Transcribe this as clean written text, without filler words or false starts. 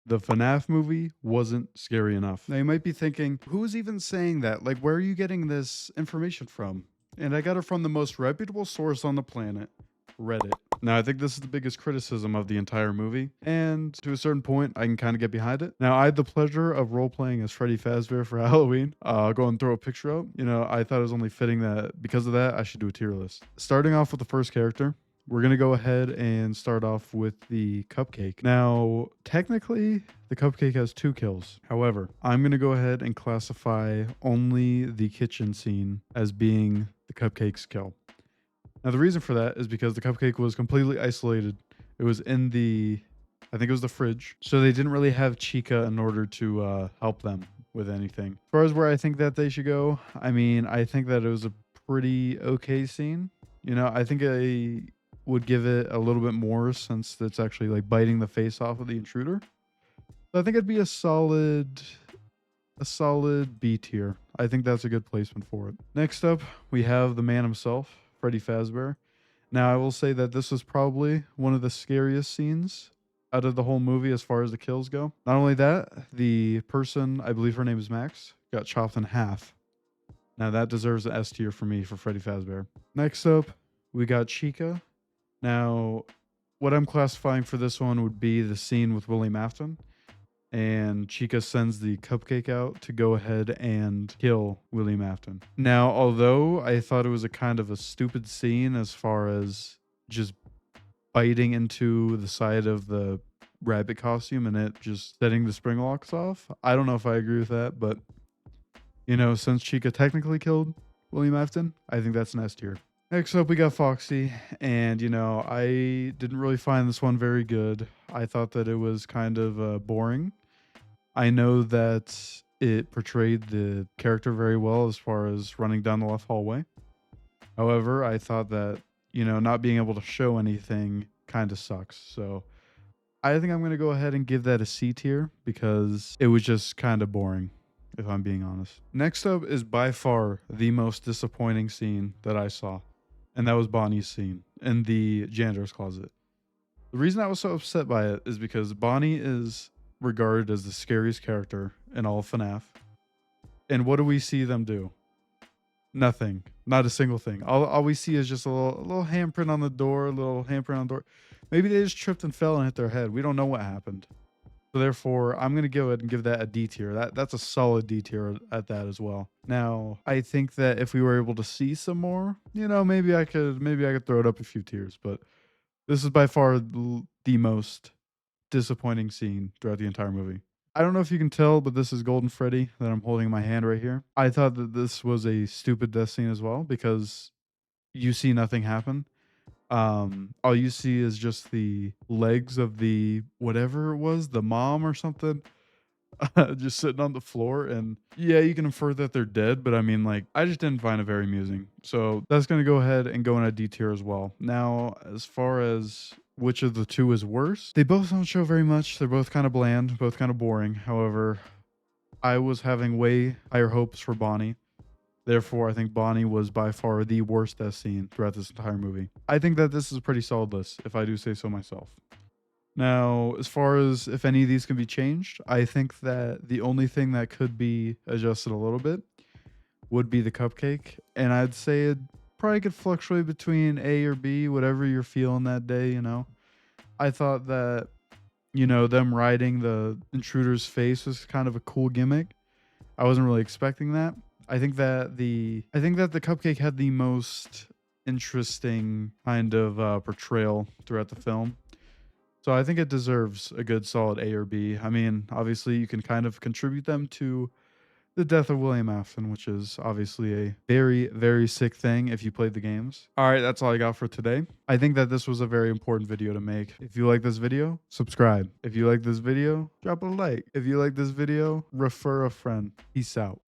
The FNAF movie wasn't scary enough. Now you might be thinking, who's even saying that? Like, where are you getting this information from? And I got it from the most reputable source on the planet, Reddit. Now, I think this is the biggest criticism of the entire movie, and to a certain point, I can kind of get behind it. Now, I had the pleasure of role playing as Freddy Fazbear for Halloween. I'll go and throw a picture up. You know, I thought it was only fitting that because of that, I should do a tier list. Starting off with the first character, we're going to go ahead and start off with the Cupcake. Now, technically, the Cupcake has 2 kills. However, I'm going to go ahead and classify only the kitchen scene as being the Cupcake's kill. Now, the reason for that is because the Cupcake was completely isolated. It was in I think it was the fridge. So they didn't really have Chica in order to help them with anything. As far as where I think that they should go, I mean, I think that it was a pretty okay scene. You know, I think I would give it a little bit more since it's actually like biting the face off of the intruder. So I think it'd be a solid B tier. I think that's a good placement for it. Next up, we have the man himself, Freddy Fazbear. Now, I will say that this was probably one of the scariest scenes out of the whole movie as far as the kills go. Not only that, the person, I believe her name is Max, got chopped in half. Now, that deserves an S tier for me for Freddy Fazbear. Next up, we got Chica. Now, what I'm classifying for this one would be the scene with William Afton. And Chica sends the Cupcake out to go ahead and kill William Afton. Now, although I thought it was a kind of a stupid scene as far as just biting into the side of the rabbit costume and it just setting the spring locks off, I don't know if I agree with that, but you know, since Chica technically killed William Afton, I think that's an S tier. Next up, we got Foxy, and you know, I didn't really find this one very good. I thought that it was kind of boring. I know that it portrayed the character very well as far as running down the left hallway. However, I thought that, you know, not being able to show anything kind of sucks. So I think I'm going to go ahead and give that a C tier because it was just kind of boring, if I'm being honest. Next up is by far the most disappointing scene that I saw, and that was Bonnie's scene in the janitor's closet. The reason I was so upset by it is because Bonnie is regarded as the scariest character in all of FNAF. And what do we see them do? Nothing. Not a single thing. All we see is just a little handprint on the door, a little handprint on the door. Maybe they just tripped and fell and hit their head. We don't know what happened. So therefore, I'm going to go ahead and give that a D tier. That's a solid D tier at that as well. Now, I think that if we were able to see some more, you know, maybe I could throw it up a few tiers, but this is by far the most disappointing scene throughout the entire movie. I don't know if you can tell, but this is Golden Freddy that I'm holding in my hand right here. I thought that this was a stupid death scene as well because you see nothing happen. All you see is just the legs of the whatever it was, the mom or something, just sitting on the floor. And yeah, you can infer that they're dead, but I mean, like, I just didn't find it very amusing. So that's going to go ahead and go in a D tier as well. Now, as far as which of the two is worse, they both don't show very much. They're both kind of bland, both kind of boring. However, I was having way higher hopes for Bonnie. Therefore, I think Bonnie was by far the worst death scene throughout this entire movie. I think that this is a pretty solid list, if I do say so myself. Now, as far as if any of these can be changed, I think that the only thing that could be adjusted a little bit would be the Cupcake. And I'd say it probably could fluctuate between A or B, whatever you're feeling that day, you know. I thought that, you know, them riding the intruder's face was kind of a cool gimmick. I wasn't really expecting that. I think that the Cupcake had the most interesting kind of portrayal throughout the film. So I think it deserves a good solid A or B. I mean, obviously you can kind of contribute them to the death of William Afton, which is obviously a very, very sick thing if you played the games. All right, that's all I got for today. I think that this was a very important video to make. If you like this video, subscribe. If you like this video, drop a like. If you like this video, refer a friend. Peace out.